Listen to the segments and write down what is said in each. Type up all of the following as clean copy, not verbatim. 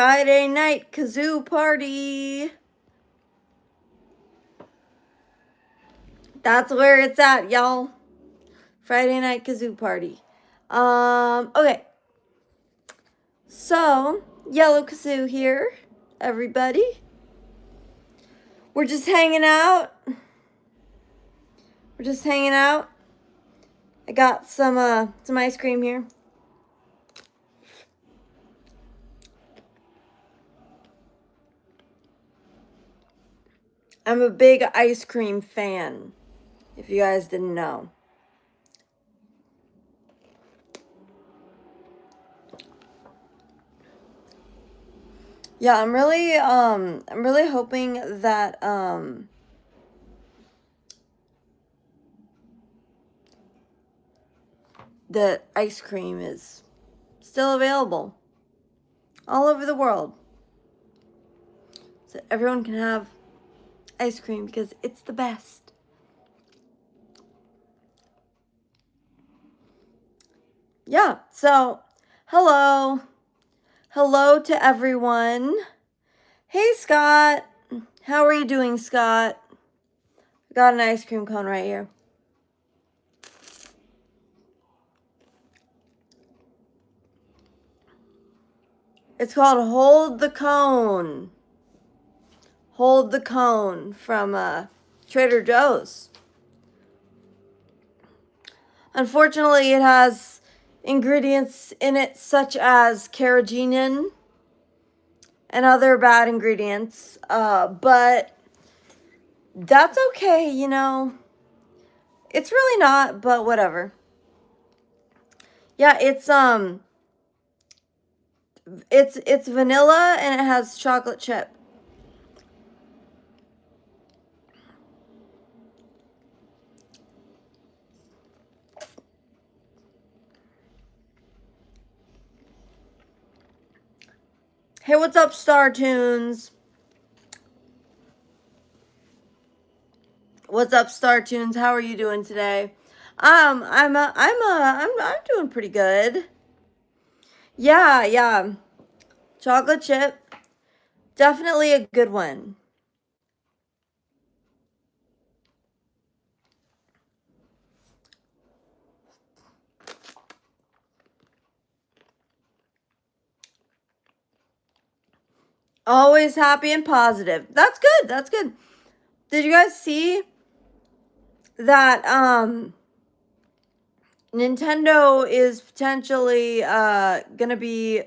Friday night kazoo party. That's where it's at, y'all. Friday night kazoo party. Okay. So, YellowKazoo here, everybody. We're just hanging out. I got some ice cream here. I'm a big ice cream fan, if you guys didn't know. Yeah, I'm really hoping that the ice cream is still available all over the world, so everyone can have ice cream because it's the best. Yeah, so hello to everyone. Hey, Scott. How are you doing, Scott? I got an ice cream cone right here. It's called Hold the Cone. Hold the Cone from Trader Joe's. Unfortunately, it has ingredients in it such as carrageenan and other bad ingredients, but that's okay, you know. It's really not, but whatever. Yeah, it's vanilla and it has chocolate chip. Hey, what's up, Star Tunes? What's up, Star Tunes? How are you doing today? I'm doing pretty good. Yeah. Chocolate chip, definitely a good one. Always happy and positive. That's good. Did you guys see that Nintendo is potentially gonna be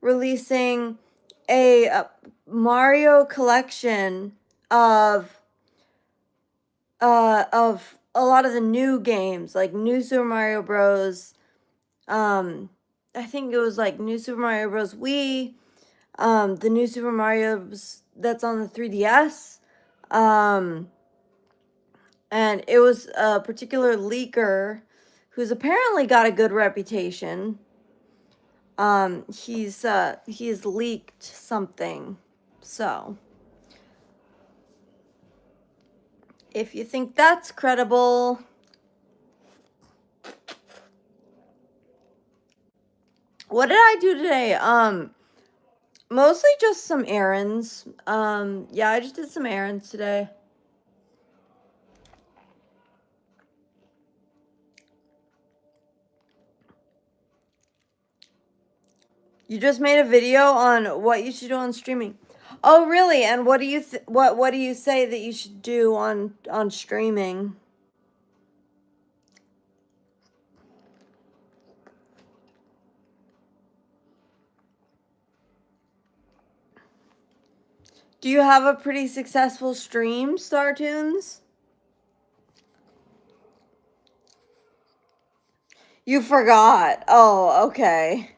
releasing a Mario collection of a lot of the new games, like New Super Mario Bros. I think it was like New Super Mario Bros. Wii, the New Super Mario's that's on the 3DS, and it was a particular leaker who's apparently got a good reputation. He's leaked something, so if you think that's credible. What did I do today? Mostly just some errands. Yeah, I just did some errands today. You just made a video on what you should do on streaming. Oh, really? And what do you what do you say that you should do on streaming? Do you have a pretty successful stream, Startunes? You forgot. Oh, okay.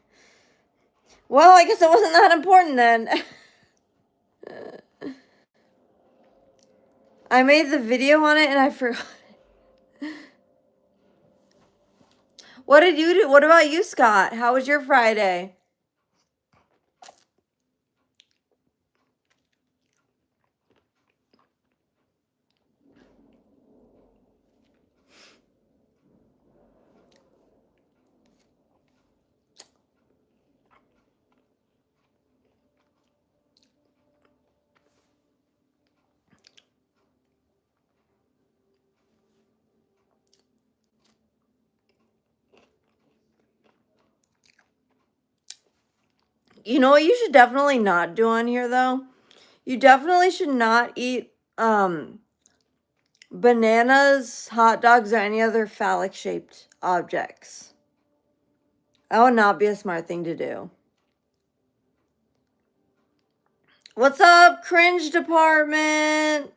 Well, I guess it wasn't that important then. I made the video on it and I forgot. What did you do? What about you, Scott? How was your Friday? You know what you should definitely not do on here, though? You definitely should not eat bananas, hot dogs, or any other phallic-shaped objects. That would not be a smart thing to do. What's up, cringe department?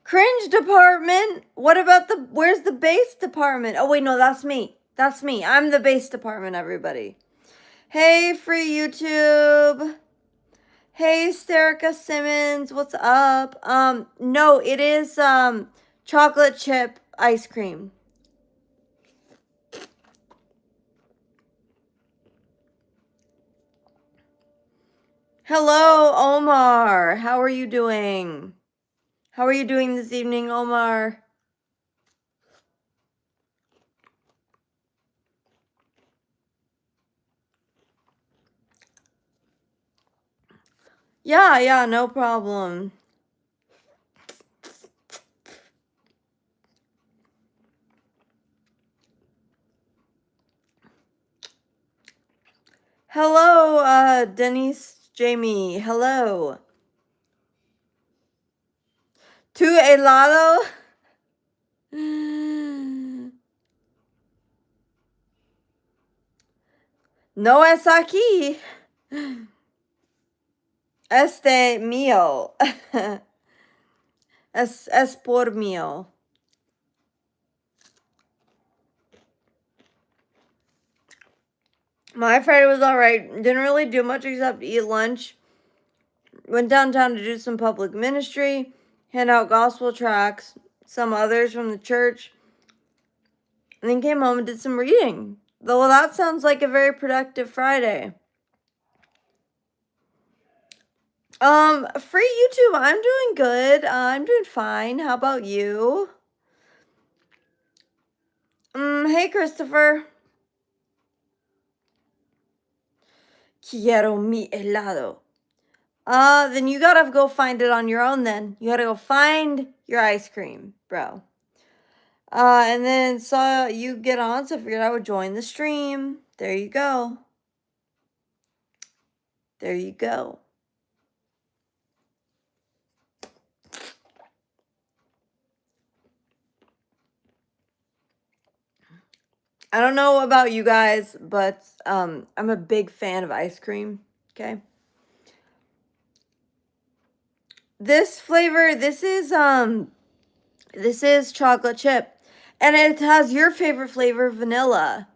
Cringe department? What about where's the base department? Oh, wait, no, that's me. That's me. I'm the base department, everybody. Hey, free YouTube. Hey, Sterica Simmons. What's up? No, it is, chocolate chip ice cream. Hello, Omar. How are you doing? How are you doing this evening, Omar? Yeah, no problem. Hello, Denise Jamie. Hello. Tu helado? No es aquí. Este mío. Es por mío. My Friday was alright. Didn't really do much except eat lunch. Went downtown to do some public ministry, hand out gospel tracts, some others from the church, and then came home and did some reading. Well, that sounds like a very productive Friday. Free YouTube, I'm doing good. I'm doing fine. How about you? Hey, Christopher. Quiero mi helado. Then you gotta go find it on your own then. You gotta go find your ice cream, bro. And then saw you get on, so I figured I would join the stream. There you go. There you go. I don't know about you guys, but I'm a big fan of ice cream, okay? This flavor, this is chocolate chip. And it has your favorite flavor, vanilla.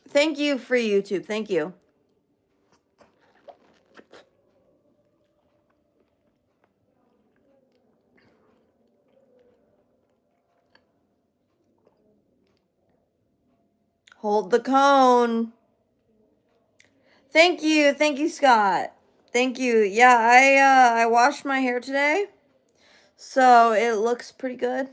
Thank you, free YouTube. Thank you. Hold the cone. Thank you, Scott. Thank you. Yeah, I washed my hair today, so it looks pretty good.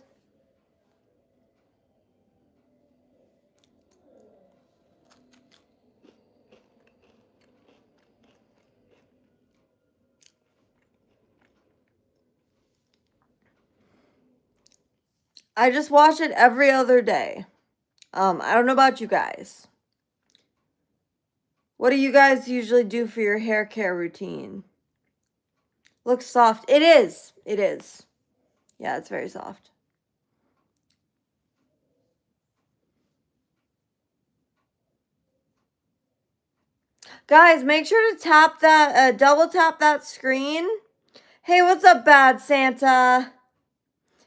I just wash it every other day. I don't know about you guys. What do you guys usually do for your hair care routine? Looks soft. It is. It is. Yeah, it's very soft. Guys, make sure to tap that, double tap that screen. Hey, what's up, Bad Santa?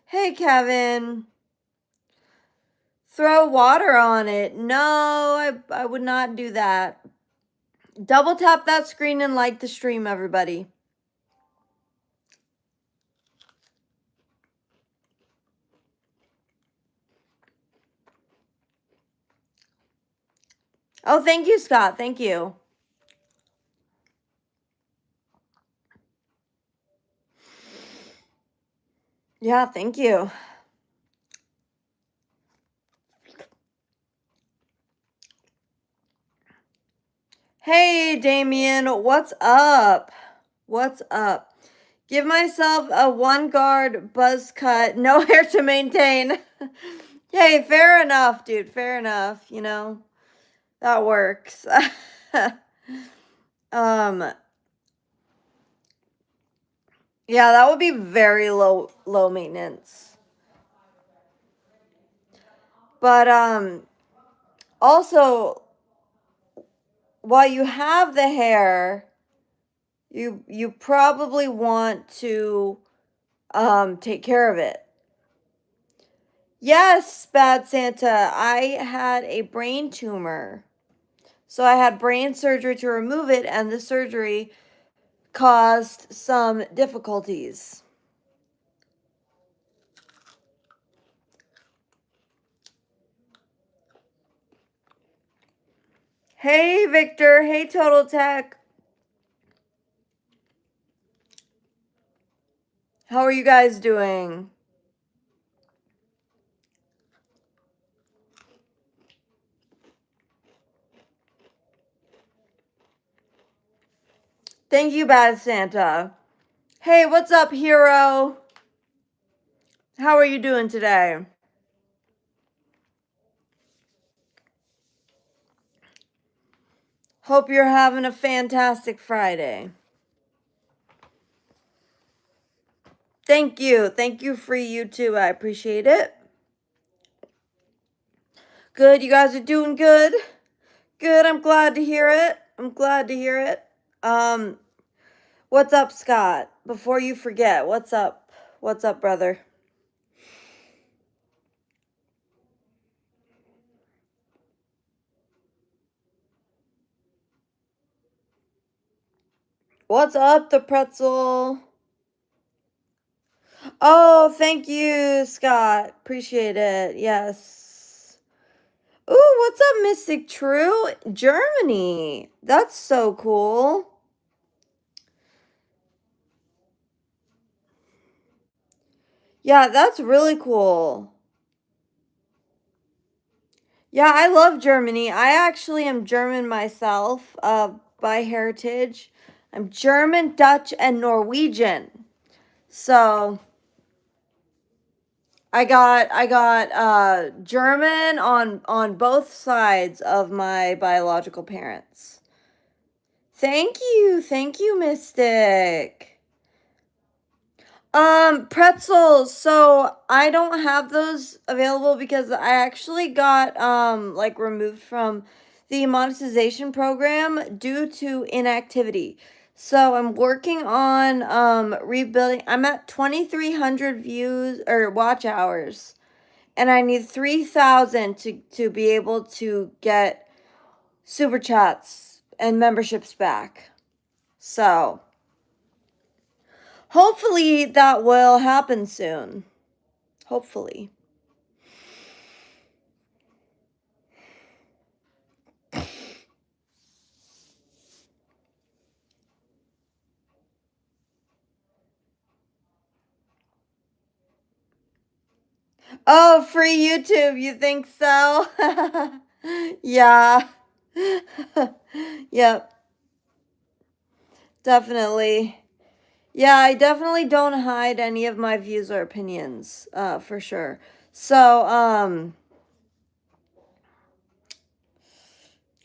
Hey, Kevin. Throw water on it. No, I would not do that. Double tap that screen and like the stream, everybody. Oh, thank you, Scott. Thank you. Yeah, thank you. Hey, Damien, what's up? What's up? Give myself a one guard buzz cut, no hair to maintain. Hey, fair enough, dude. Fair enough. That works. um, yeah, that would be very low maintenance. But also, while you have the hair, you probably want to take care of it. Yes, Bad Santa, I had a brain tumor. So I had brain surgery to remove it, and the surgery caused some difficulties. Hey, Victor. Hey, Total Tech. How are you guys doing? Thank you, Bad Santa. Hey, what's up, hero? How are you doing today? Hope you're having a fantastic Friday. Thank you. Thank you for you too. I appreciate it. Good. You guys are doing good. Good. I'm glad to hear it. I'm glad to hear it. What's up, Scott? Before you forget, what's up? What's up, brother? What's up, the pretzel? Oh, thank you, Scott. Appreciate it. Yes. Ooh, what's up, Mystic True? Germany. That's so cool. Yeah, that's really cool. Yeah, I love Germany. I actually am German myself, by heritage. I'm German, Dutch, and Norwegian. So I got German on both sides of my biological parents. Thank you, Mystic. Pretzels. So I don't have those available because I actually got like removed from the monetization program due to inactivity. So I'm working on rebuilding. I'm at 2,300 views or watch hours, and I need 3,000 to be able to get super chats and memberships back. So hopefully that will happen soon. Hopefully. Oh, free YouTube, you think so? Yeah. Yep, definitely. Yeah, I definitely don't hide any of my views or opinions, for sure. So,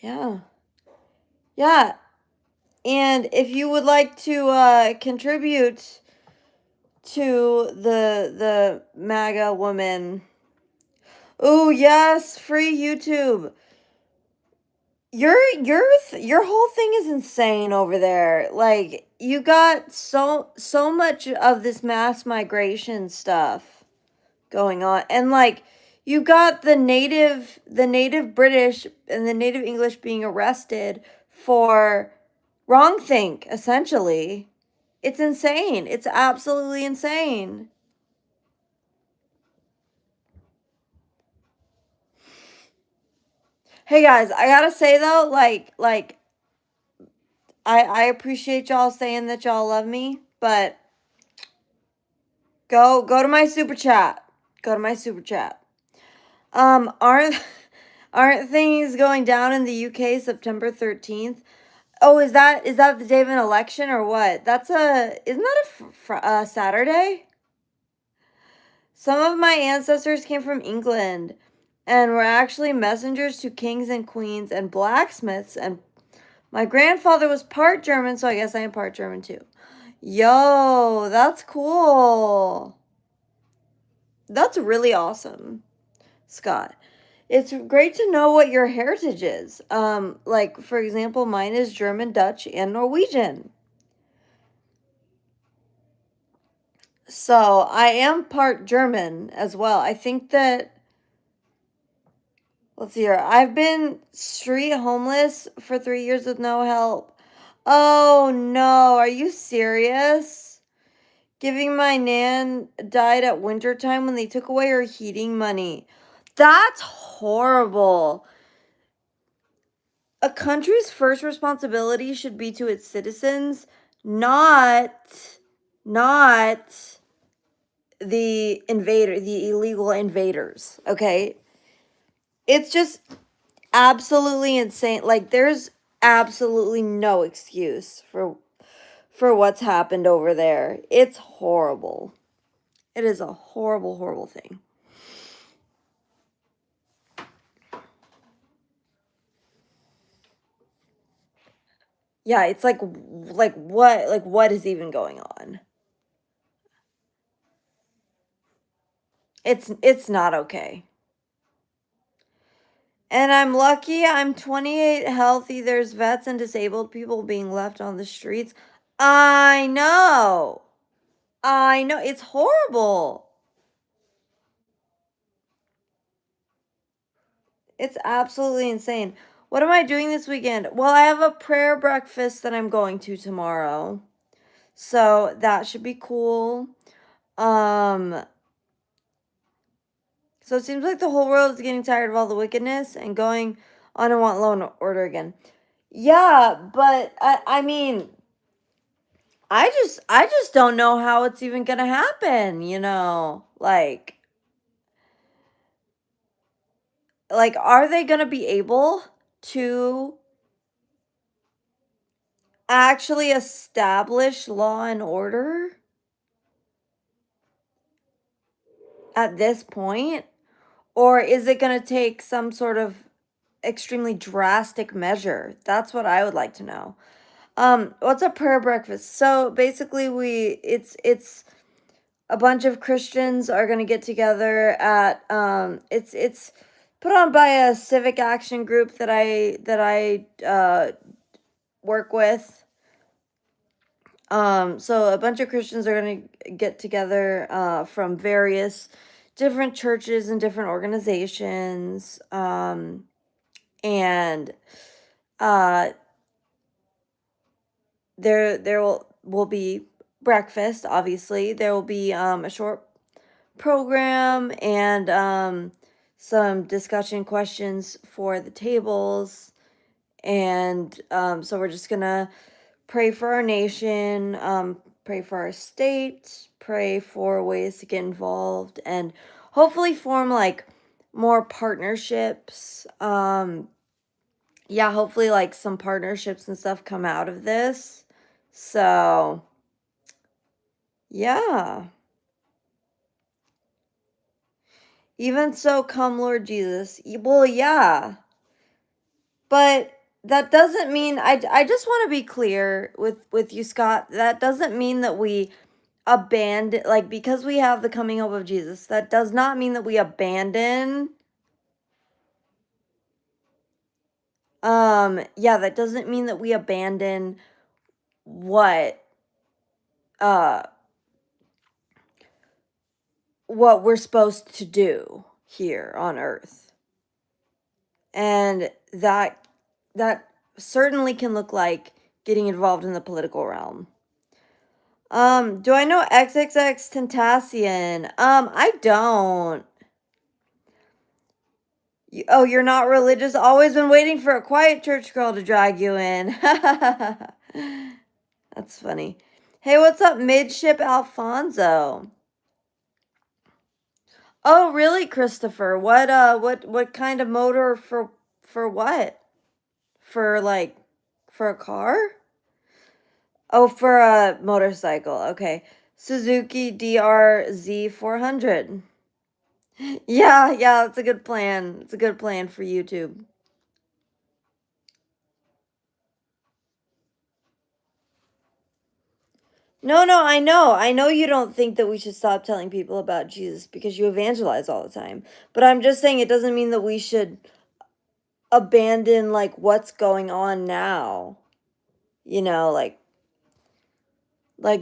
yeah. Yeah. And if you would like to contribute to the MAGA woman. Oh, yes, free YouTube. Your whole thing is insane over there. Like you got so much of this mass migration stuff going on, and like you got the native British and the native English being arrested for wrongthink, essentially. It's insane. It's absolutely insane. Hey guys, I gotta say though, like I appreciate y'all saying that y'all love me, but go to my super chat. Go to my super chat. Aren't aren't things going down in the UK September 13th? Oh, is that the day of an election or what? Isn't that a Saturday? Some of my ancestors came from England and were actually messengers to kings and queens and blacksmiths, and my grandfather was part German, so I guess I am part German too. Yo, that's cool. That's really awesome, Scott. It's great to know what your heritage is. Like for example, mine is German, Dutch, and Norwegian. So I am part German as well. I think that, let's see here. I've been street homeless for 3 years with no help. Oh no, are you serious? Giving my nan died at wintertime when they took away her heating money. That's horrible. A country's first responsibility should be to its citizens, not the illegal invaders, okay? It's just absolutely insane. Like there's absolutely no excuse for what's happened over there. It's horrible. It is a horrible, horrible thing. Yeah, it's like what is even going on? It's not okay. And I'm lucky I'm 28, healthy. There's vets and disabled people being left on the streets. I know. I know. It's horrible. It's absolutely insane. What am I doing this weekend? Well, I have a prayer breakfast that I'm going to tomorrow. So that should be cool. Um, so it seems like the whole world is getting tired of all the wickedness and going on and want law and order again. Yeah, but I mean, I just don't know how it's even gonna happen, like are they gonna be able to actually establish law and order at this point? Or is it gonna take some sort of extremely drastic measure? That's what I would like to know. What's a prayer breakfast? So basically it's a bunch of Christians are gonna get together at it's put on by a civic action group that I work with. So a bunch of Christians are gonna get together from various different churches and different organizations. And uh there will be breakfast, obviously. There will be a short program and some discussion questions for the tables. And so we're just gonna pray for our nation, pray for our state, pray for ways to get involved, and hopefully form like more partnerships. Yeah, hopefully like some partnerships and stuff come out of this. So, yeah. Even so, come, Lord Jesus. Well, yeah. But that doesn't mean I just want to be clear with you, Scott. That doesn't mean that we abandon, like, because we have the coming hope of Jesus. That does not mean that we abandon yeah, that doesn't mean that we abandon what uh what we're supposed to do here on earth. And that certainly can look like getting involved in the political realm. Do I know XXX Tentacion? I don't. Oh, you're not religious? Always been waiting for a quiet church girl to drag you in. That's funny. Hey, what's up, Midship Alfonso? Oh, really, Christopher? What kind of motor for what? For like For a car? Oh, for a motorcycle. Okay. Suzuki DRZ 400. Yeah, yeah, that's a good plan. It's a good plan for YouTube. No, no, I know. I know you don't think that we should stop telling people about Jesus because you evangelize all the time. But I'm just saying it doesn't mean that we should abandon like what's going on now. You know, like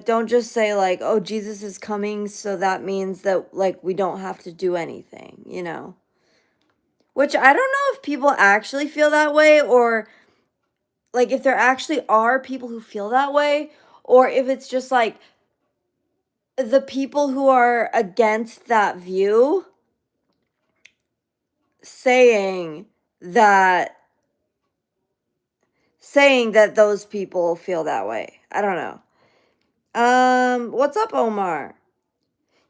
don't just say like, "Oh, Jesus is coming, so that means that like we don't have to do anything," you know? Which I don't know if people actually feel that way or like if there actually are people who feel that way or if it's just like the people who are against that view saying that saying that those people feel that way. I don't know. What's up, Omar?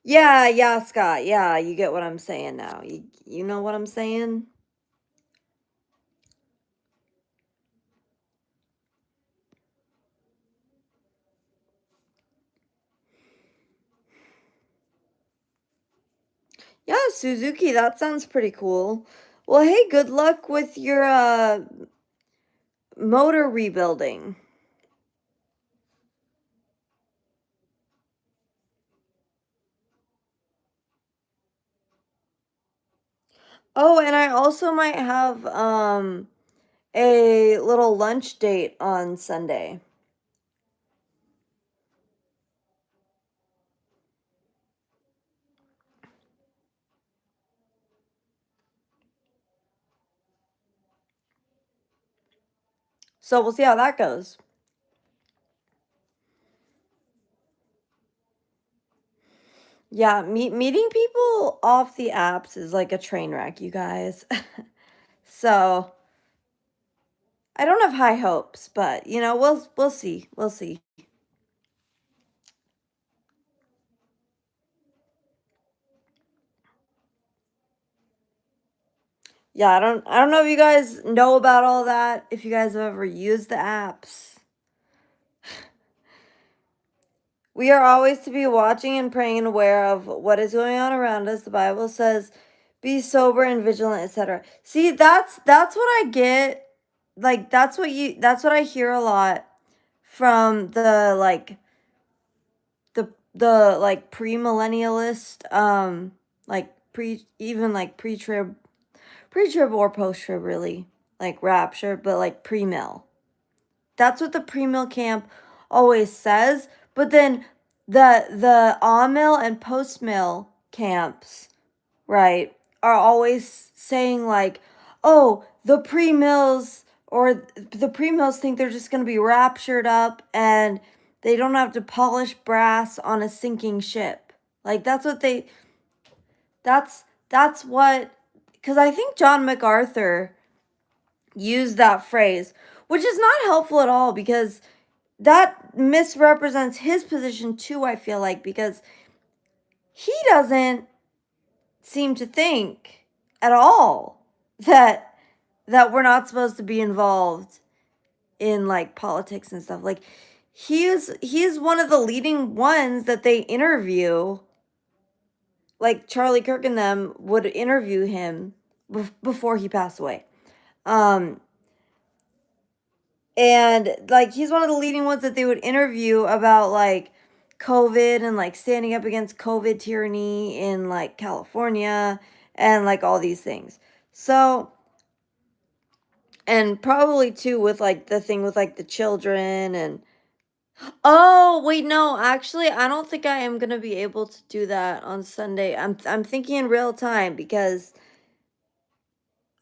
Yeah, yeah, Scott. Yeah, you get what I'm saying now. You know what I'm saying? Yeah, Suzuki, that sounds pretty cool. Well, hey, good luck with your motor rebuilding. Oh, and I also might have a little lunch date on Sunday. So we'll see how that goes. Yeah, meeting people off the apps is like a train wreck, you guys. So I don't have high hopes, but you know, we'll see. We'll see. Yeah, I don't know if you guys know about all that, if you guys have ever used the apps. We are always to be watching and praying and aware of what is going on around us. The Bible says, be sober and vigilant, etc. See, that's what I get. Like that's what I hear a lot from the like premillennialist, like pre-trib or post-trib really, like rapture, but like pre-mill. That's what the pre-mill camp always says. But then the on-mill and post-mill camps, right, are always saying like, oh, the pre-mills think they're just going to be raptured up and they don't have to polish brass on a sinking ship. Like that's what because I think John MacArthur used that phrase, which is not helpful at all because that misrepresents his position too, I feel like, because he doesn't seem to think at all that we're not supposed to be involved in like politics and stuff. Like he is one of the leading ones that they interview. Like Charlie Kirk and them would interview him before he passed away. Um and like he's one of the leading ones that they would interview about like COVID and like standing up against COVID tyranny in like California and like all these things. So, and probably too with like the thing with like the children and oh, wait, no, actually I don't think I am going to be able to do that on Sunday. I'm thinking in real time because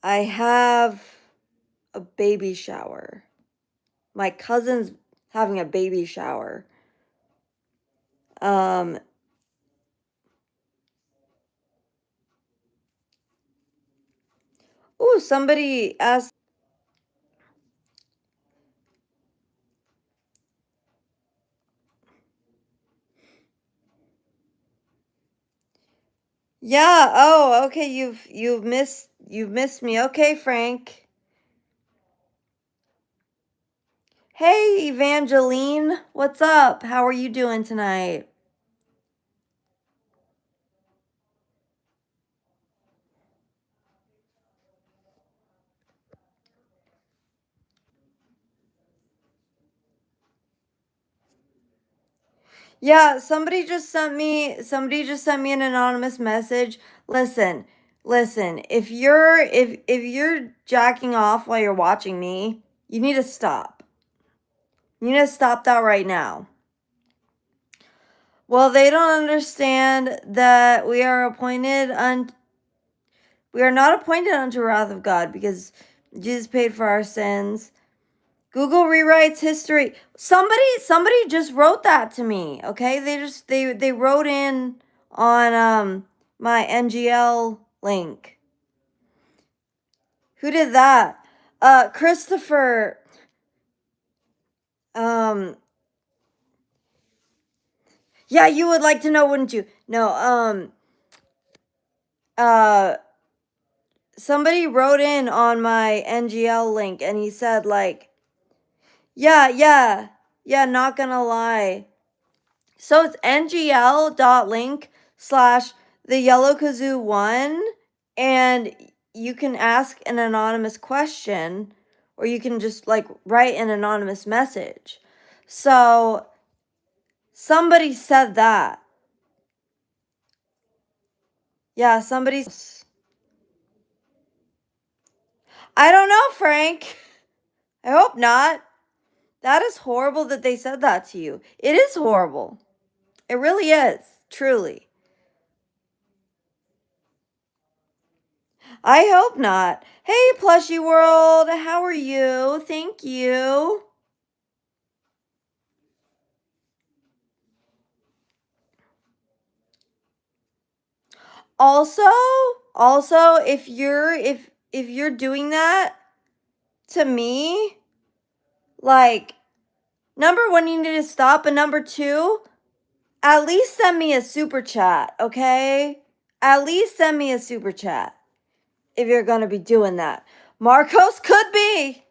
I have a baby shower. My cousin's having a baby shower. Um, ooh, somebody asked. Yeah, oh, okay, you've missed me. Okay, Frank. Hey, Evangeline, what's up? How are you doing tonight? Yeah, somebody just sent me an anonymous message. Listen, if you're jacking off while you're watching me, you need to stop. You need to stop that right now. Well, they don't understand that we are not appointed unto wrath of God because Jesus paid for our sins. Google rewrites history. Somebody just wrote that to me. Okay, they wrote in on my NGL link. Who did that? Christopher. Um, yeah, you would like to know, wouldn't you? No. Uh, somebody wrote in on my NGL link and he said like, yeah, not gonna lie. So it's ngl.link slash TheYellowKazoo1, and you can ask an anonymous question, or you can just like write an anonymous message. So somebody said that. Yeah, I don't know, Frank. I hope not. That is horrible that they said that to you. It is horrible. It really is. Truly. I hope not. Hey, Plushy World. How are you? Thank you. Also, if you're doing that to me, like, number one, you need to stop, and number two, at least send me a super chat, okay? At least send me a super chat if you're gonna be doing that. Marcos could be.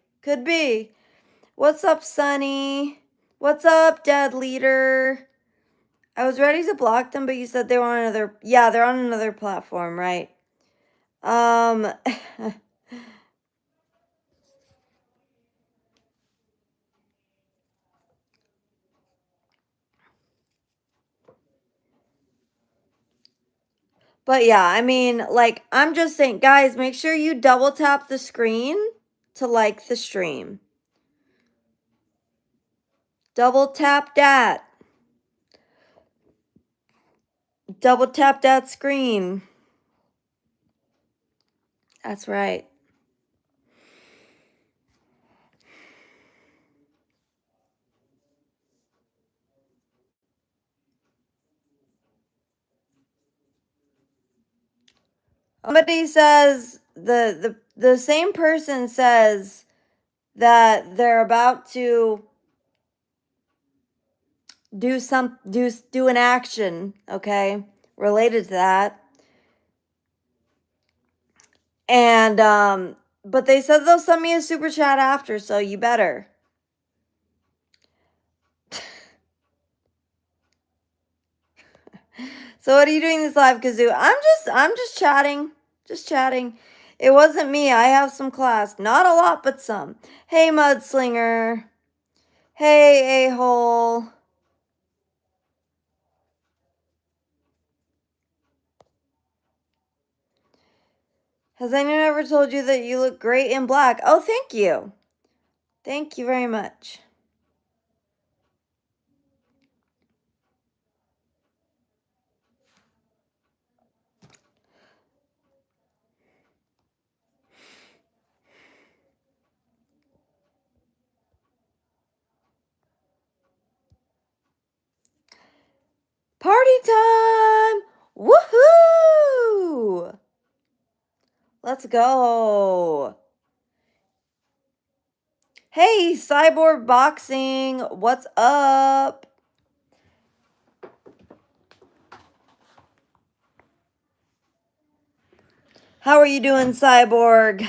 What's up, Sonny? What's up, Dead Leader? I was ready to block them, but you said they were on another. Yeah, they're on another platform, right? Um. But yeah, I mean, like, I'm just saying, guys, make sure you double tap the screen to like the stream. Double tap that. Double tap that screen. That's right. Somebody says the same person says that they're about to do an action, okay, related to that. And but they said they'll send me a super chat after, so you better. So what are you doing this live, Kazoo? I'm just chatting. Just chatting. It wasn't me. I have some class. Not a lot, but some. Hey, Mudslinger. Hey, a-hole. Has anyone ever told you that you look great in black? Oh, thank you. Thank you very much. Party time! Woohoo! Let's go. Hey, Cyborg Boxing, what's up? How are you doing, Cyborg?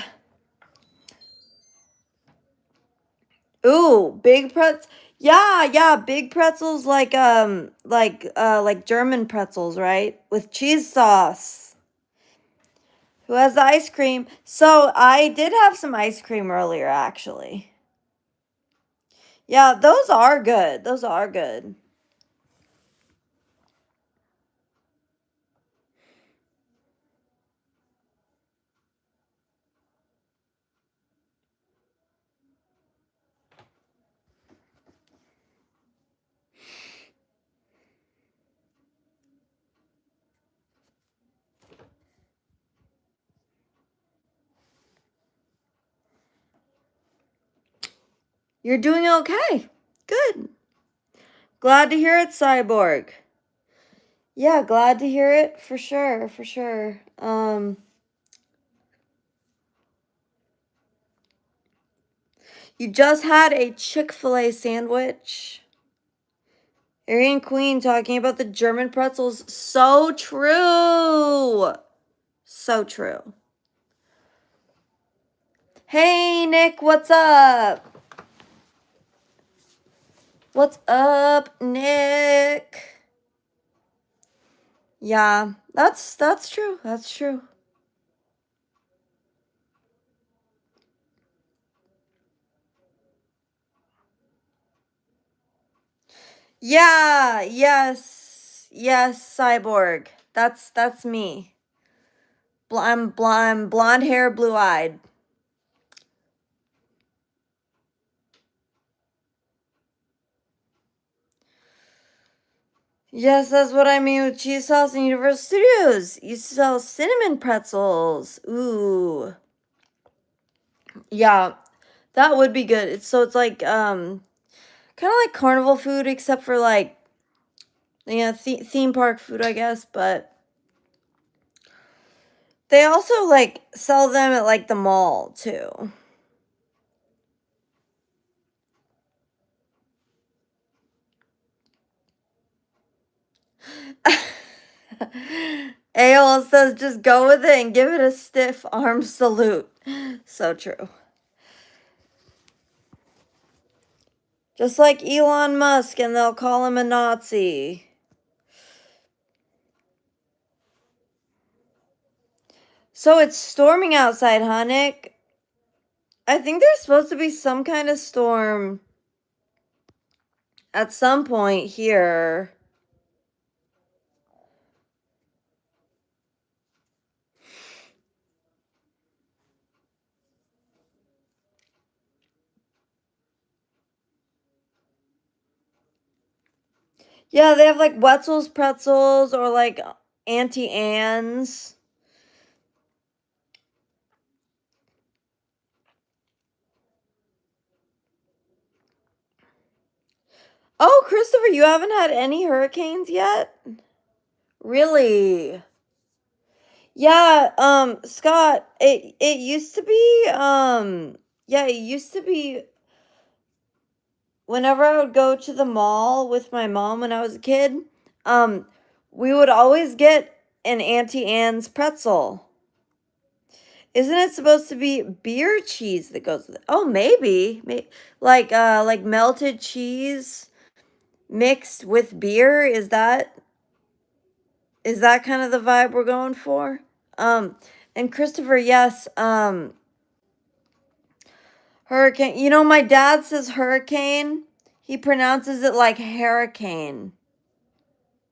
Ooh, big pretzels. Yeah, yeah, big pretzels like German pretzels, right? With cheese sauce. Who has the ice cream? So I did have some ice cream earlier, actually. Yeah, those are good. Those are good. You're doing okay. Good. Glad to hear it, Cyborg. Yeah, glad to hear it for sure, for sure. You just had a Chick-fil-A sandwich. Aryan Queen talking about the German pretzels. So true. So true. Hey, Nick, what's up? What's up, Nick? Yeah, that's true. That's true. Yeah, yes. Yes, Cyborg. That's me. Blonde hair, blue-eyed. Yes, that's what I mean with cheese sauce and Universal Studios. You sell cinnamon pretzels. Ooh. Yeah, that would be good. It's like kind of like carnival food except for like theme park food, I guess, but they also like sell them at like the mall too. AOL says just go with it and give it a stiff arm salute. So true. Just like Elon Musk, and they'll call him a Nazi. So it's storming outside, huh, Nick? I think there's supposed to be some kind of storm at some point here. Yeah, they have like Wetzel's pretzels or like Auntie Anne's. Oh, Christopher, you haven't had any hurricanes yet? Really? Yeah, Scott, it used to be yeah, it used to be whenever I would go to the mall with my mom when I was a kid, um we would always get an Auntie Anne's pretzel. Isn't it supposed to be beer cheese that goes with it? Oh, maybe. Like melted cheese mixed with beer. Is that kind of the vibe we're going for? And Christopher, yes, hurricane. You know, my dad says hurricane. He pronounces it like hurricane.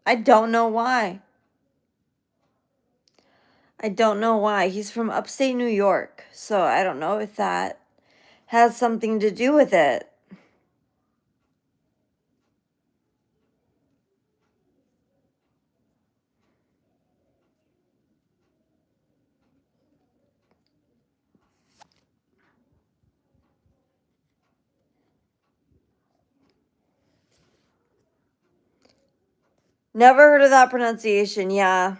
I don't know why. I don't know why. He's from upstate New York, so I don't know if that has something to do with it. Never heard of that pronunciation. Yeah.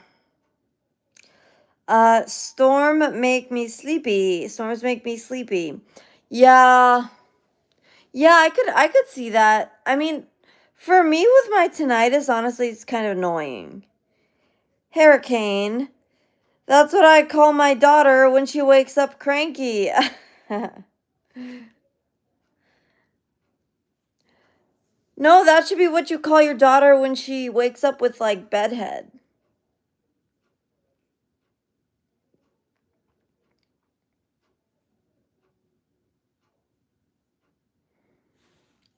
Storm make me sleepy. Storms make me sleepy. Yeah. Yeah, I could see that. I mean, for me with my tinnitus, honestly, it's kind of annoying. Hurricane. That's what I call my daughter when she wakes up cranky. No, that should be what you call your daughter when she wakes up with like bedhead.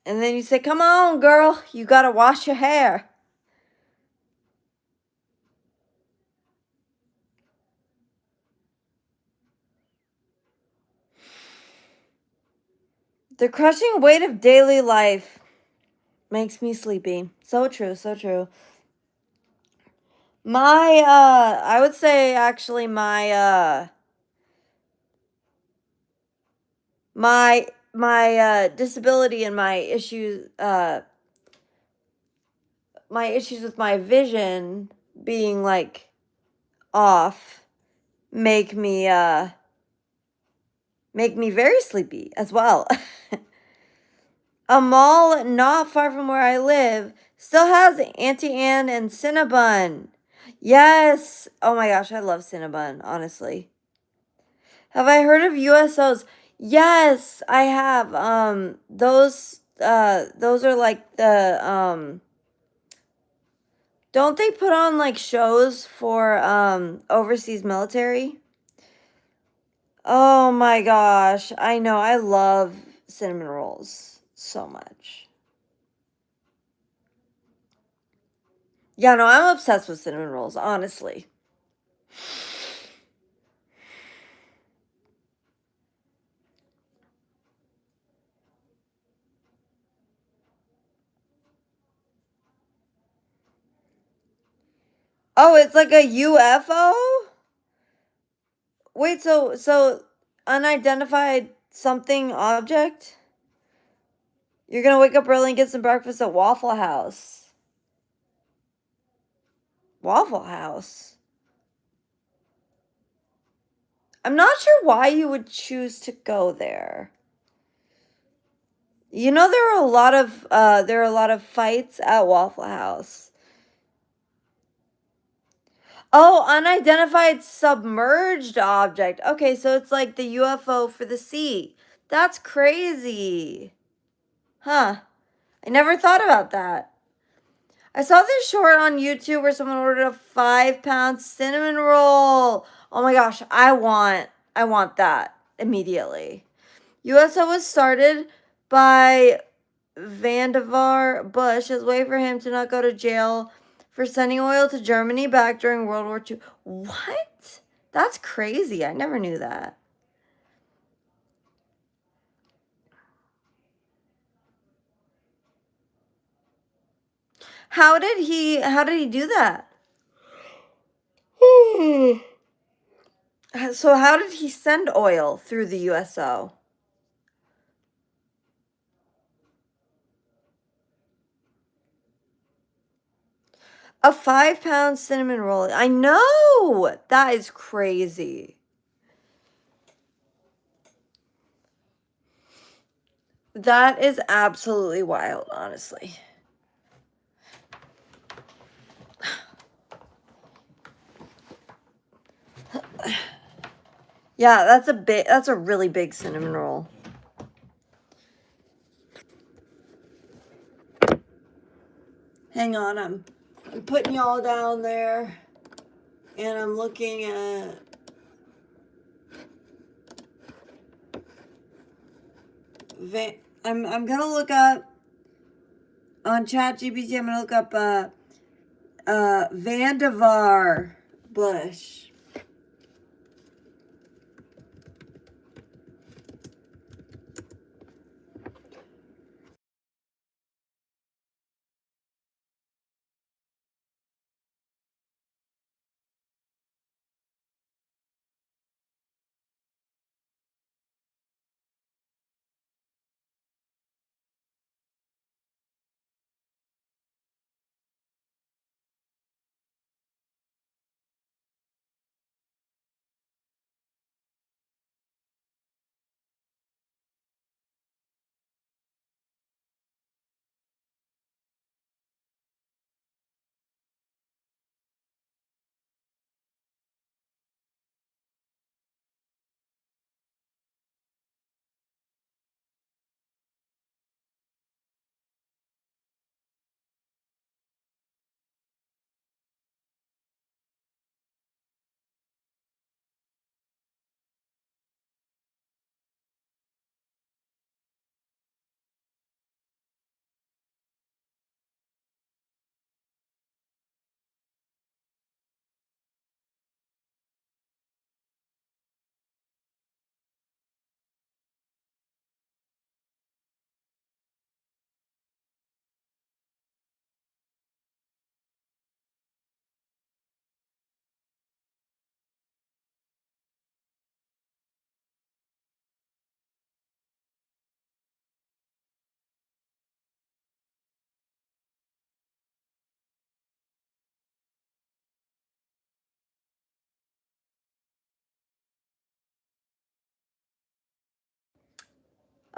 And then you say, "Come on, girl, you gotta wash your hair." The crushing weight of daily life makes me sleepy. So true, so true. I would say actually my disability and my issues with my vision being like off make me very sleepy as well. A mall not far from where I live still has Auntie Anne and Cinnabon. Yes. Oh my gosh, I love Cinnabon, honestly. Have I heard of USOs? Yes, I have. Those are like the don't they put on like shows for overseas military? Oh my gosh. I know. I love cinnamon rolls so much. Yeah, no, I'm obsessed with cinnamon rolls, honestly. Oh, it's like a UFO? Wait, so unidentified something object? You're gonna wake up early and get some breakfast at Waffle House. Waffle House? I'm not sure why you would choose to go there. You know there are a lot of fights at Waffle House. Oh, unidentified submerged object. Okay, so it's like the UFO for the sea. That's crazy. Huh. I never thought about that. I saw this short on YouTube where someone ordered a 5-pound cinnamon roll. Oh my gosh, I want that immediately. USO was started by Vandivar Bush as a way for him to not go to jail for sending oil to Germany back during World War II. What? That's crazy. I never knew that. How did he do that? So how did he send oil through the USO? A 5-pound cinnamon roll. I know. That is crazy. That is absolutely wild, honestly. Yeah, that's a really big cinnamon roll. Hang on, I'm putting y'all down there and I'm looking at I'm gonna look up on ChatGPT. I'm gonna look up Vandivar Bush.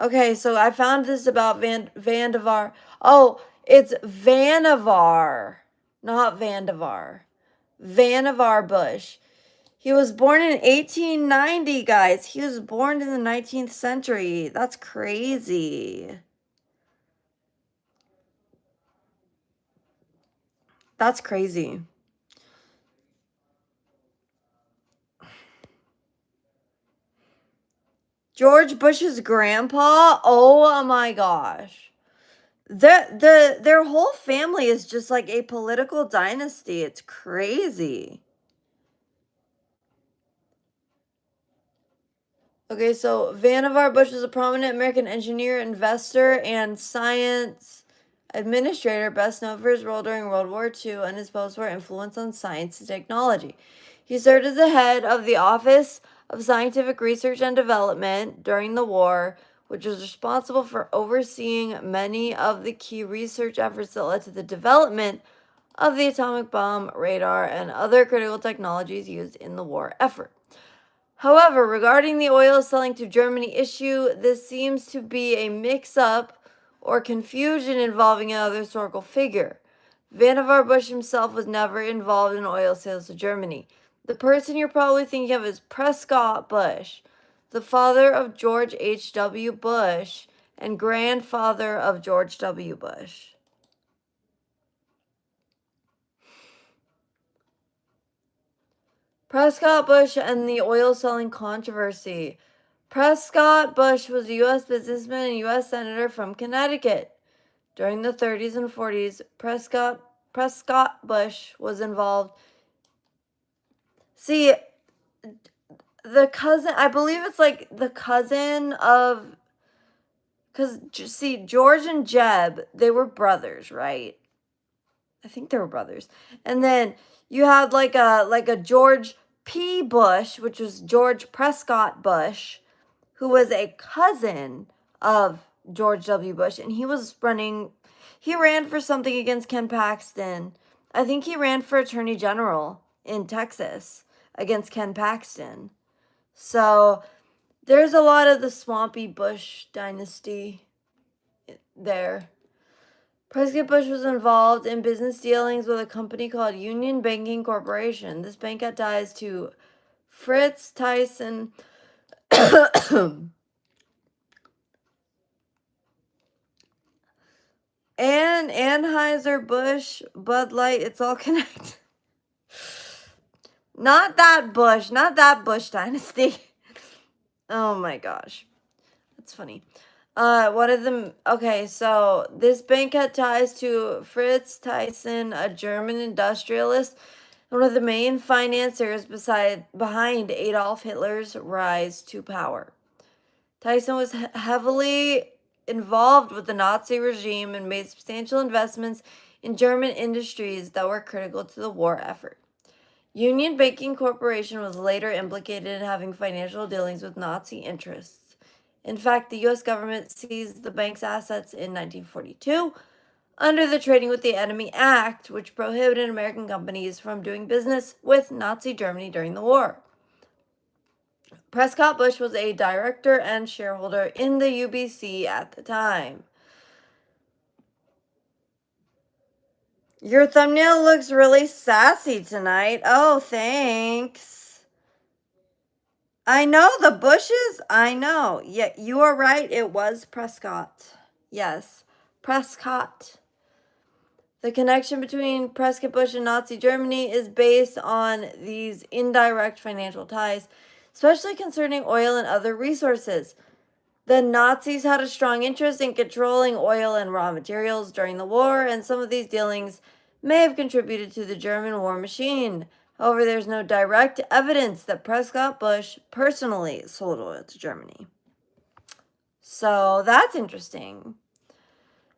Okay, so I found this about Vandivar. Oh, it's Vannevar, not Vandivar. Vannevar Bush. He was born in 1890, guys. He was born in the 19th century. That's crazy. That's crazy. George Bush's grandpa? Oh my gosh. Their whole family is just like a political dynasty. It's crazy. Okay, so Vannevar Bush was a prominent American engineer, investor, and science administrator, best known for his role during World War II and his post-war influence on science and technology. He served as the head of the Office of Scientific Research and Development during the war, which was responsible for overseeing many of the key research efforts that led to the development of the atomic bomb, radar, and other critical technologies used in the war effort. However, regarding the oil selling to Germany issue, this seems to be a mix-up or confusion involving another historical figure. Vannevar Bush himself was never involved in oil sales to Germany. The person you're probably thinking of is Prescott Bush, the father of George H.W. Bush and grandfather of George W. Bush. Prescott Bush and the oil selling controversy. Prescott Bush was a U.S. businessman and U.S. Senator from Connecticut. During the 30s and 40s, Prescott Bush was involved. See, the cousin, I believe it's like the cousin of, because, see, George and Jeb, they were brothers, right? I think they were brothers. And then you had like a George P. Bush, which was George Prescott Bush, who was a cousin of George W. Bush, and he ran for something against Ken Paxton. I think he ran for Attorney General in Texas against Ken Paxton. So there's a lot of the swampy Bush dynasty there. Prescott Bush was involved in business dealings with a company called Union Banking Corporation. This bank had ties to Fritz Tyson and Anheuser-Busch, Bud Light, it's all connected. Not that Bush dynasty. Oh my gosh. That's funny. What are the, okay, so this bank had ties to Fritz Tyson, a German industrialist, one of the main financiers behind Adolf Hitler's rise to power. Tyson was heavily involved with the Nazi regime and made substantial investments in German industries that were critical to the war effort. Union Banking Corporation was later implicated in having financial dealings with Nazi interests. In fact, the U.S. government seized the bank's assets in 1942 under the Trading with the Enemy Act, which prohibited American companies from doing business with Nazi Germany during the war. Prescott Bush was a director and shareholder in the UBC at the time. Your thumbnail looks really sassy tonight. Oh, thanks. I know the Bushes. I know. Yeah, you are right. It was Prescott. Yes, Prescott. The connection between Prescott Bush and Nazi Germany is based on these indirect financial ties, especially concerning oil and other resources. The Nazis had a strong interest in controlling oil and raw materials during the war, and some of these dealings may have contributed to the German war machine. However, there's no direct evidence that Prescott Bush personally sold oil to Germany. So that's interesting.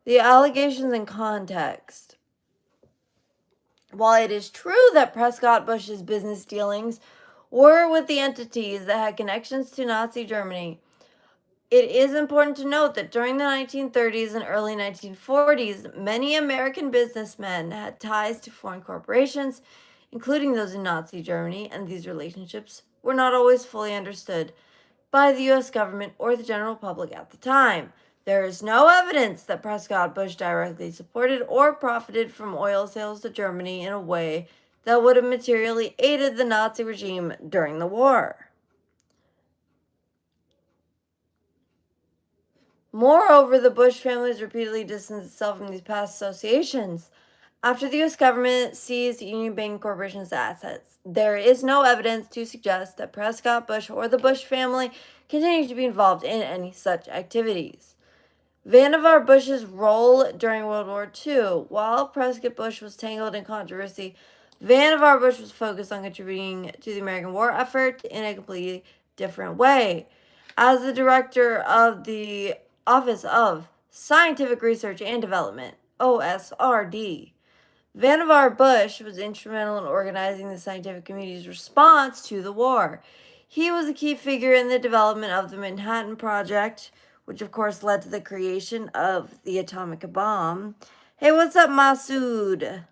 The allegations in context. While it is true that Prescott Bush's business dealings were with the entities that had connections to Nazi Germany, it is important to note that during the 1930s and early 1940s, many American businessmen had ties to foreign corporations, including those in Nazi Germany, and these relationships were not always fully understood. by the U.S. government or the general public at the time. There is no evidence that Prescott Bush directly supported or profited from oil sales to Germany in a way that would have materially aided the Nazi regime during the war. Moreover, the Bush family has repeatedly distanced itself from these past associations. After the U.S. government seized Union Bank Corporation's assets, there is no evidence to suggest that Prescott Bush or the Bush family continued to be involved in any such activities. Vannevar Bush's role during World War II. While Prescott Bush was tangled in controversy, Vannevar Bush was focused on contributing to the American war effort in a completely different way. As the director of the Office of Scientific Research and Development, OSRD, Vannevar Bush was instrumental in organizing the scientific community's response to the war. He was a key figure in the development of the Manhattan Project, which of course led to the creation of the atomic bomb. Hey, what's up, Masood?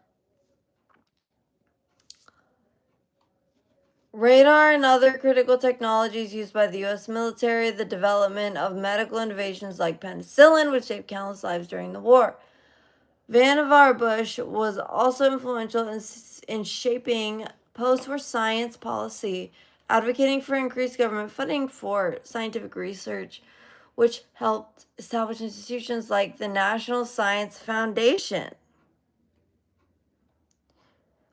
Radar and other critical technologies used by the U.S. military, the development of medical innovations like penicillin, which saved countless lives during the war. Vannevar Bush was also influential in shaping post-war science policy, advocating for increased government funding for scientific research, which helped establish institutions like the National Science Foundation.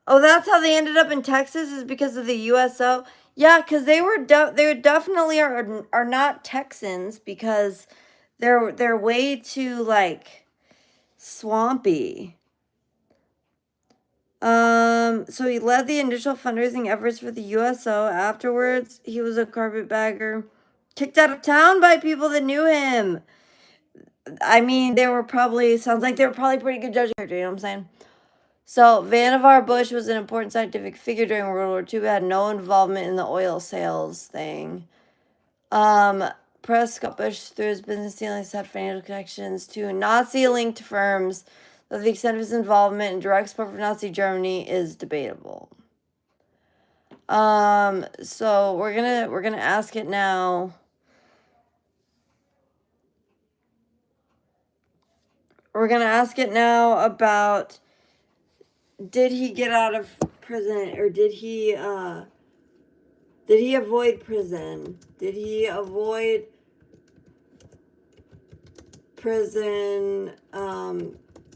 Oh, that's how they ended up in Texas, is because of the USO. Yeah, because they definitely are not Texans, because they're way too like swampy. So he led the initial fundraising efforts for the USO. Afterwards, he was a carpetbagger, kicked out of town by people that knew him. I mean, sounds like they were probably pretty good judges, you know what I'm saying? So, Vannevar Bush was an important scientific figure during World War II, but had no involvement in the oil sales thing. Prescott Bush, through his business dealings, had financial connections to Nazi-linked firms, though the extent of his involvement in direct support for Nazi Germany is debatable. So we're gonna ask it now. We're gonna ask it now about, did he get out of prison, or did he avoid prison? Did he avoid prison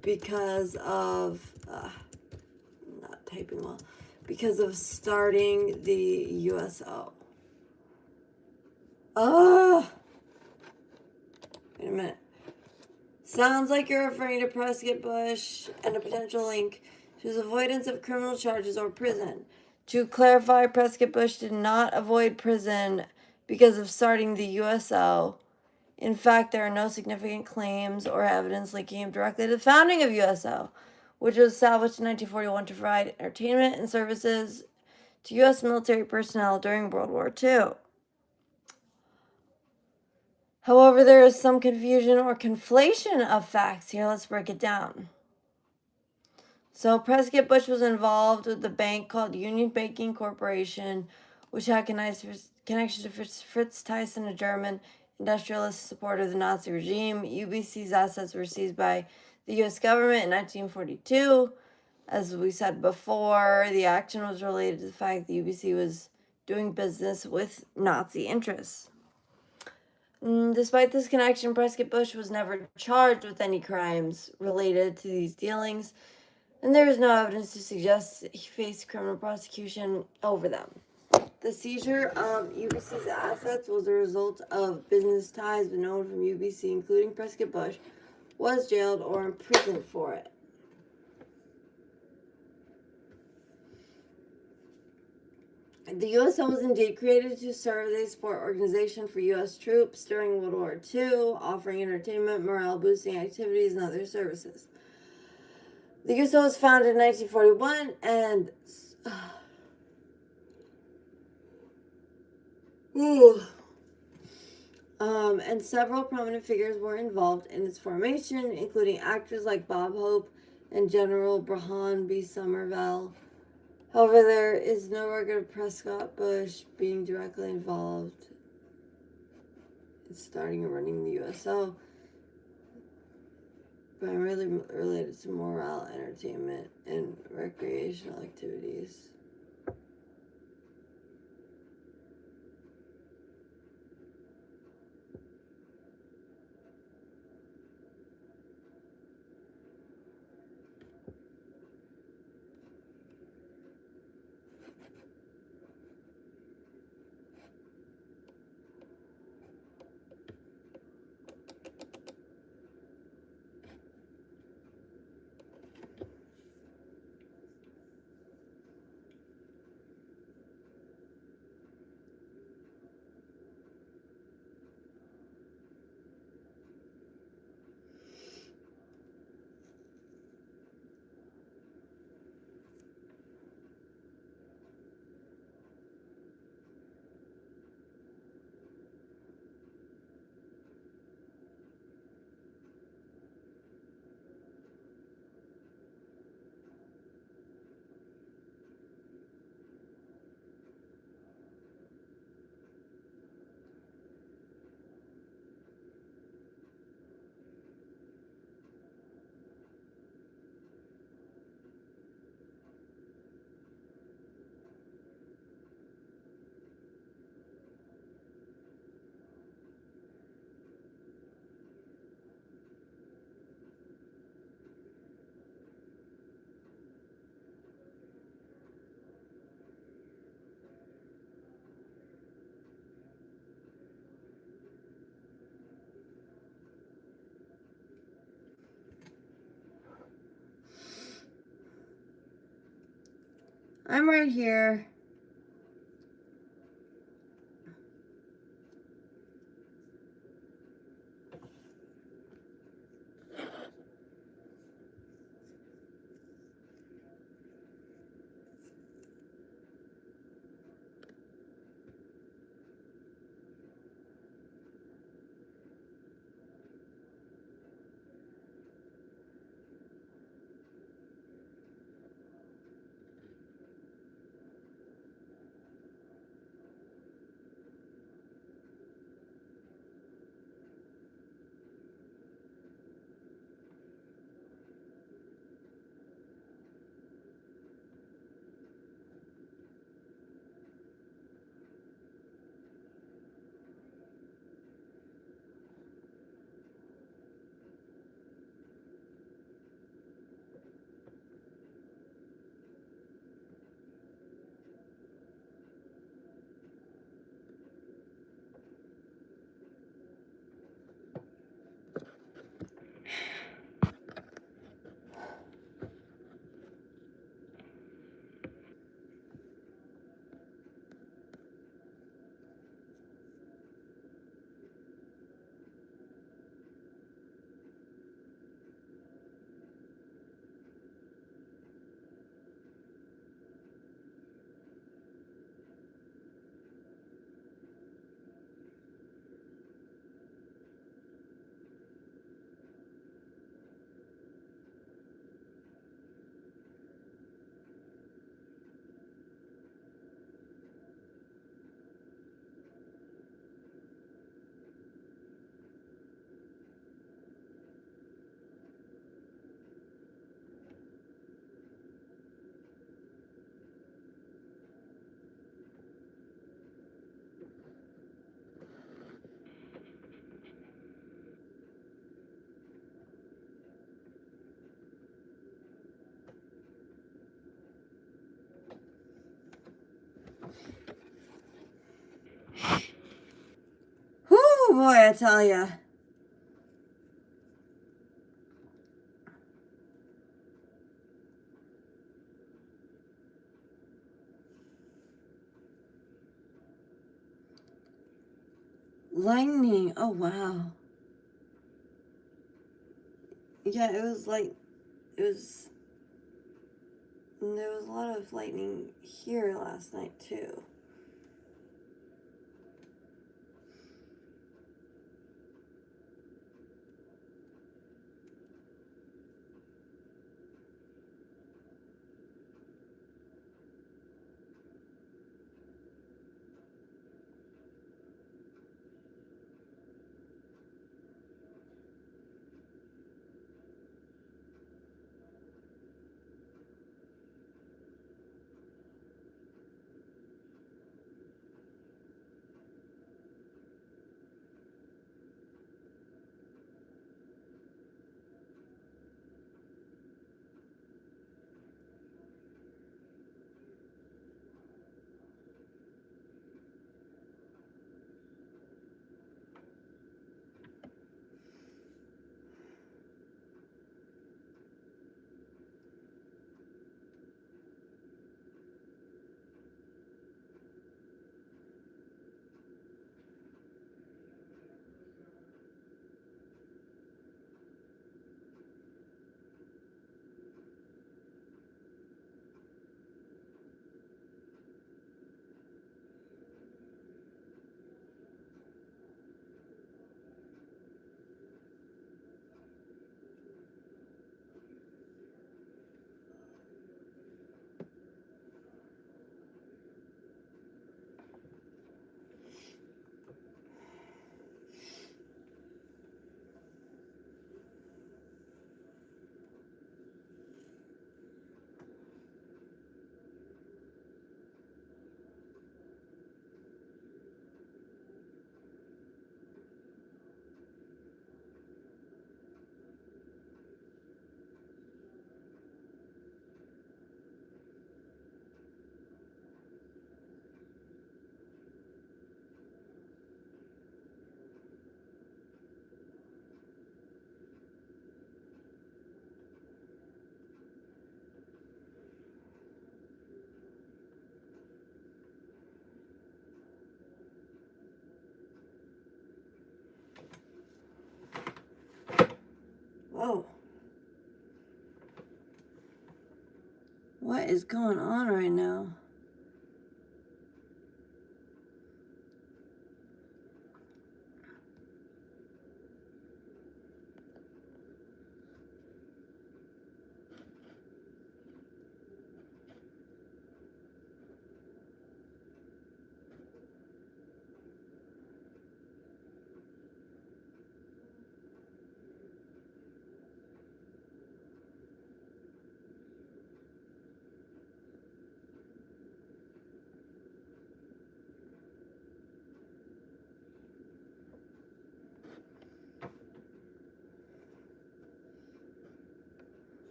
because of not typing well, because of starting the USO? Wait a minute. Sounds like you're referring to Prescott Bush and a potential link to his avoidance of criminal charges or prison. To clarify, Prescott Bush did not avoid prison because of starting the USO. In fact, there are no significant claims or evidence linking him directly to the founding of USO, which was established in 1941 to provide entertainment and services to U.S. military personnel during World War II. However, there is some confusion or conflation of facts here. Let's break it down. So, Prescott Bush was involved with the bank called Union Banking Corporation, which had connections to Fritz Thyssen, a German industrialist supporter of the Nazi regime. UBC's assets were seized by the U.S. government in 1942. As we said before, the action was related to the fact that UBC was doing business with Nazi interests. Despite this connection, Prescott Bush was never charged with any crimes related to these dealings, and there is no evidence to suggest he faced criminal prosecution over them. The seizure of UBC's assets was a result of business ties, but no one from UBC, including Prescott Bush, was jailed or imprisoned for it. The USO was indeed created to serve as a support organization for U.S. troops during World War II, offering entertainment, morale-boosting activities, and other services. The USO was founded in 1941, and several prominent figures were involved in its formation, including actors like Bob Hope and General Brahan B. Somerville. However, there is no record of Prescott Bush being directly involved. starting and running the USO, primarily related to morale, entertainment, and recreational activities. I'm right here. Whoo, boy, I tell ya. Lightning. Oh, wow. Yeah, it was like, there was a lot of lightning here last night, too. Whoa. What is going on right now?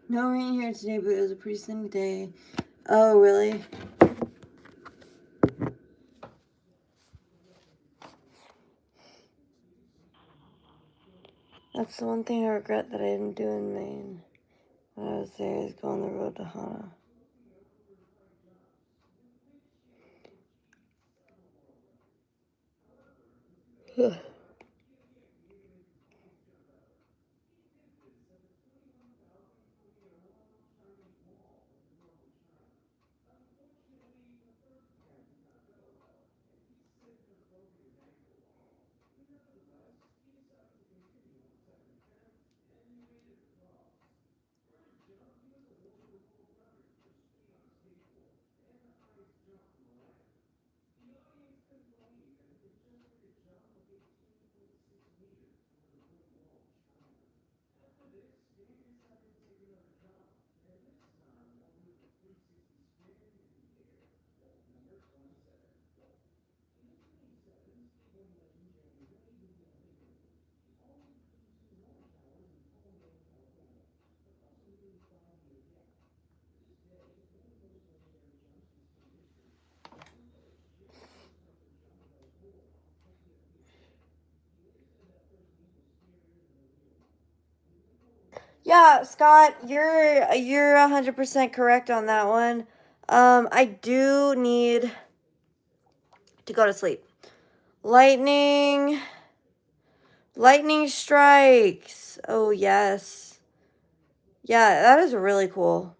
No rain here today, but it was a pretty sunny day. Oh, really? That's the one thing I regret that I didn't do in Maine when I was there, is go on the road to Hana. Yeah, Scott, you're 100% correct on that one. I do need to go to sleep. Lightning strikes. Oh, yes. Yeah, that is really cool.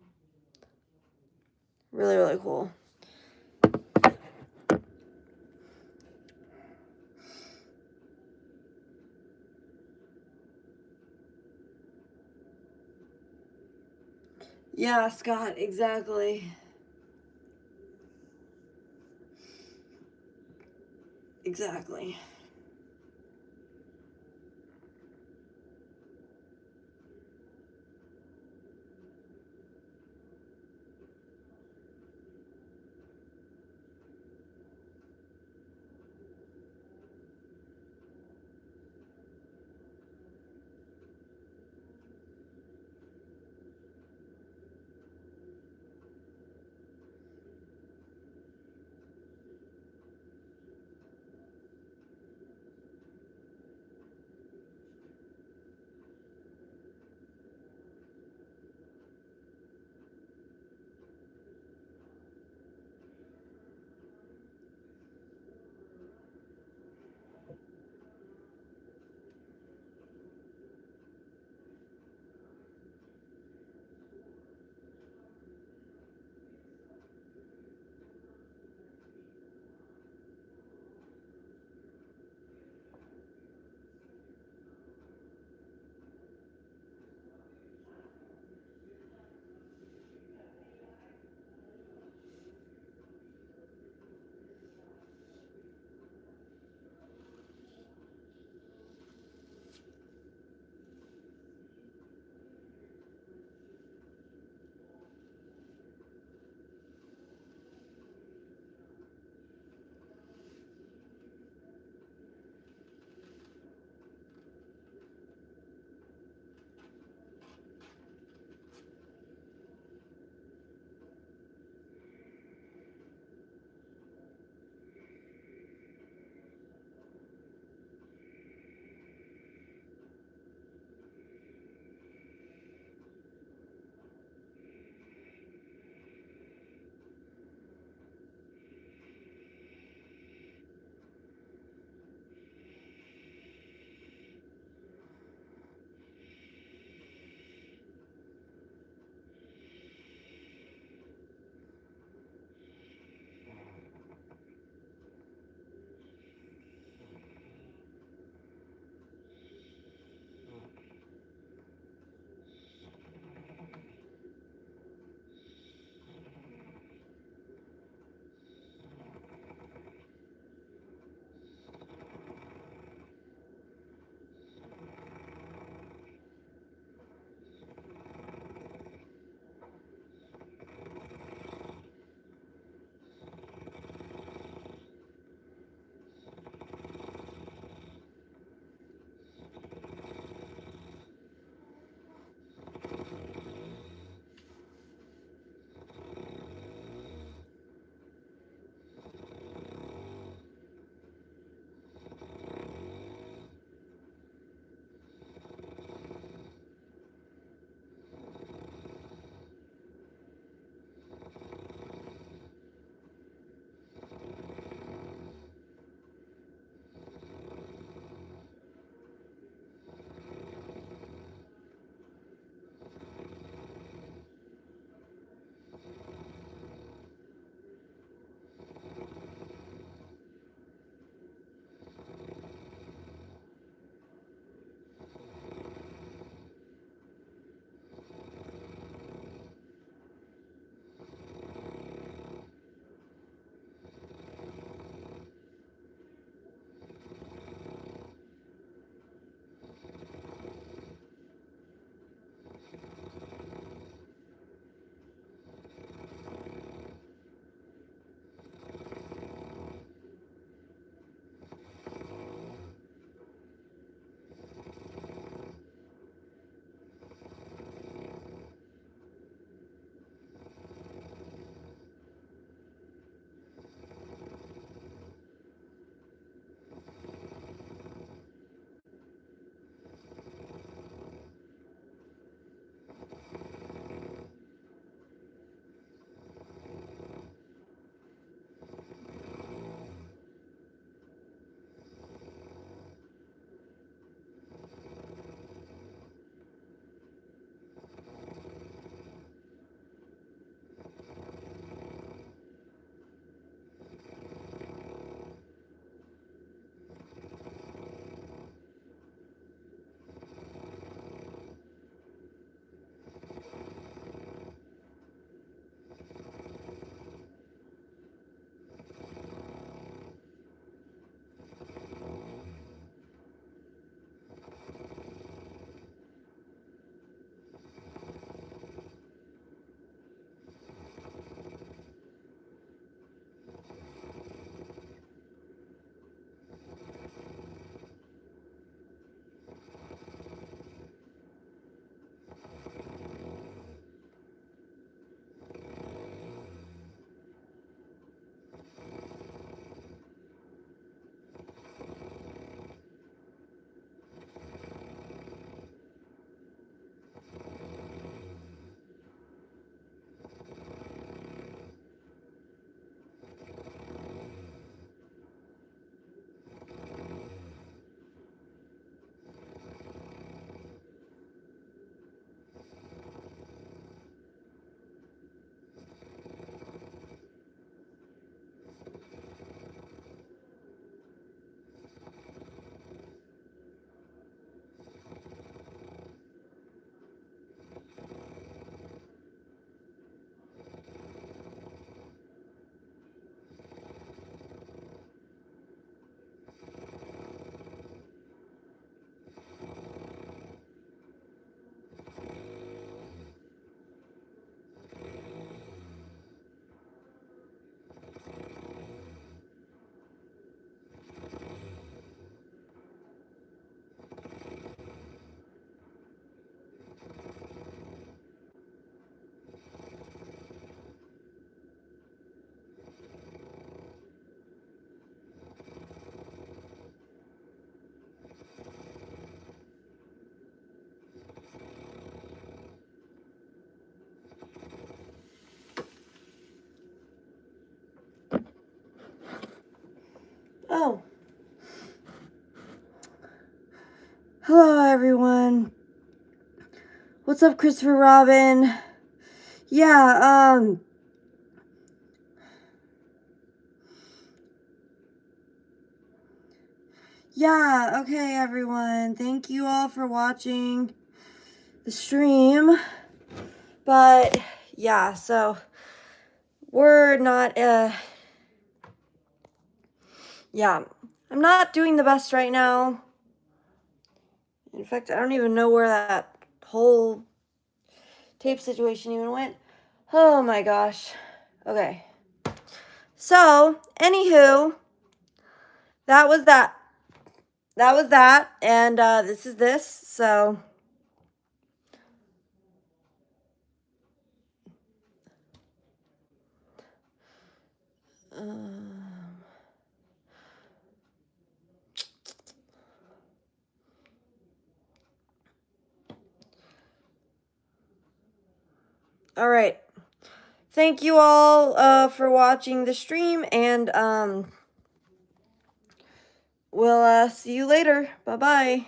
Really, really cool. Yeah, Scott, exactly. Exactly. Oh. Hello, everyone. What's up, Christopher Robin? Yeah, yeah, okay, everyone. Thank you all for watching the stream. But, yeah, so we're not, yeah, I'm not doing the best right now. In fact, I don't even know where that whole tape situation even went. Oh my gosh. Okay. So, anywho, that was that. That was that. And this is this. So, all right. Thank you all for watching the stream, and we'll see you later. Bye-bye.